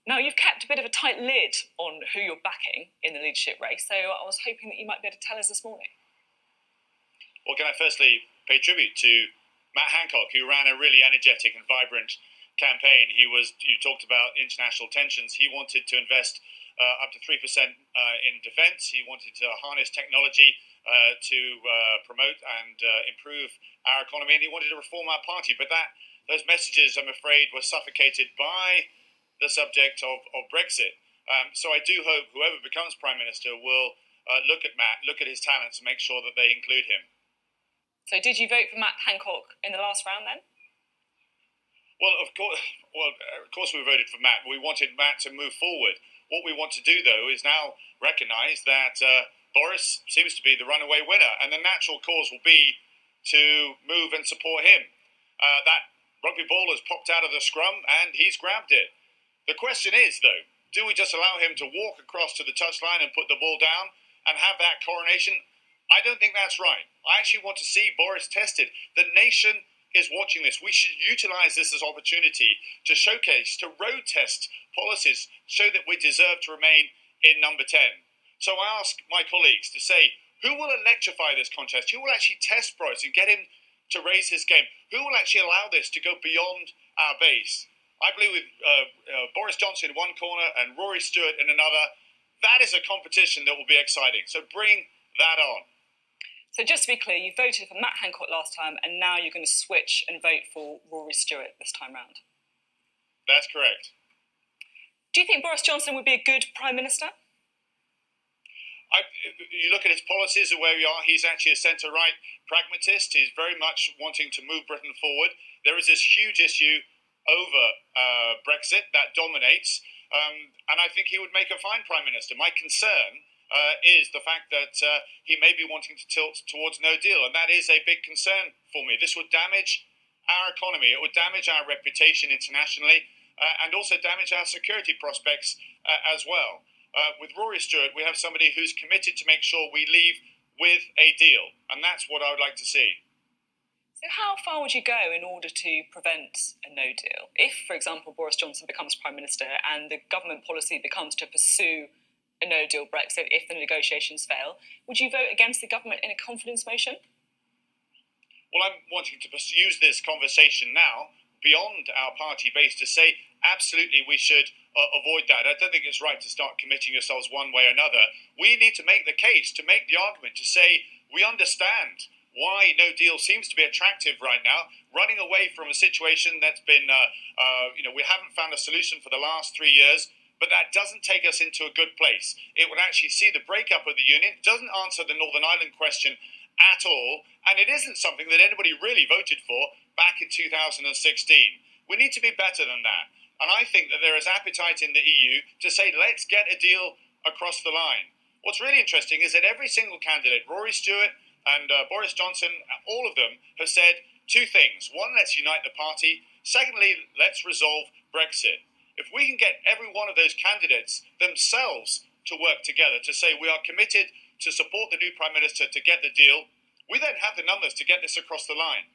Now, you've kept a bit of a tight lid on who you're backing in the leadership race, so I was hoping that you might be able to tell us this morning. Well, can I firstly pay tribute to Matt Hancock, who ran a really energetic and vibrant campaign. You talked about international tensions. He wanted to invest up to 3% in defence. He wanted to harness technology to promote and improve our economy, and he wanted to reform our party. But those messages, I'm afraid, were suffocated by the subject of Brexit. So I do hope whoever becomes Prime Minister will look at Matt, look at his talents, and make sure that they include him. So did you vote for Matt Hancock in the last round then? Well, of course we voted for Matt. We wanted Matt to move forward. What we want to do, though, is now recognise that Boris seems to be the runaway winner, and the natural course will be to move and support him. That rugby ball has popped out of the scrum, and he's grabbed it. The question is, though, do we just allow him to walk across to the touchline and put the ball down and have that coronation? I don't think that's right. I actually want to see Boris tested. The nation is watching this. We should utilise this as opportunity to showcase, to road test policies, show that we deserve to remain in number 10. So I ask my colleagues to say, who will electrify this contest? Who will actually test Boris and get him to raise his game? Who will actually allow this to go beyond our base? I believe with Boris Johnson in one corner and Rory Stewart in another, that is a competition that will be exciting. So bring that on. So just to be clear, you voted for Matt Hancock last time, and now you're going to switch and vote for Rory Stewart this time round. That's correct. Do you think Boris Johnson would be a good Prime Minister? You look at his policies and where we are, he's actually a centre-right pragmatist. He's very much wanting to move Britain forward. There is this huge issue over Brexit that dominates, and I think he would make a fine Prime Minister. My concern is the fact that he may be wanting to tilt towards no deal, and that is a big concern for me. This would damage our economy, it would damage our reputation internationally, and also damage our security prospects as well. With Rory Stewart, we have somebody who's committed to make sure we leave with a deal, and that's what I would like to see. So how far would you go in order to prevent a no deal? If, for example, Boris Johnson becomes Prime Minister and the government policy becomes to pursue a no-deal Brexit if the negotiations fail, would you vote against the government in a confidence motion? Well, I'm wanting to use this conversation now beyond our party base to say absolutely we should avoid that. I don't think it's right to start committing yourselves one way or another. We need to make the case, to make the argument, to say we understand why no deal seems to be attractive right now, running away from a situation that's been, we haven't found a solution for the last 3 years, but that doesn't take us into a good place. It would actually see the breakup of the Union. It doesn't answer the Northern Ireland question at all, and it isn't something that anybody really voted for back in 2016. We need to be better than that. And I think that there is appetite in the EU to say, let's get a deal across the line. What's really interesting is that every single candidate, Rory Stewart and Boris Johnson, all of them have said two things. One, let's unite the party. Secondly, let's resolve Brexit. If we can get every one of those candidates themselves to work together, to say we are committed to support the new Prime Minister to get the deal, we then have the numbers to get this across the line.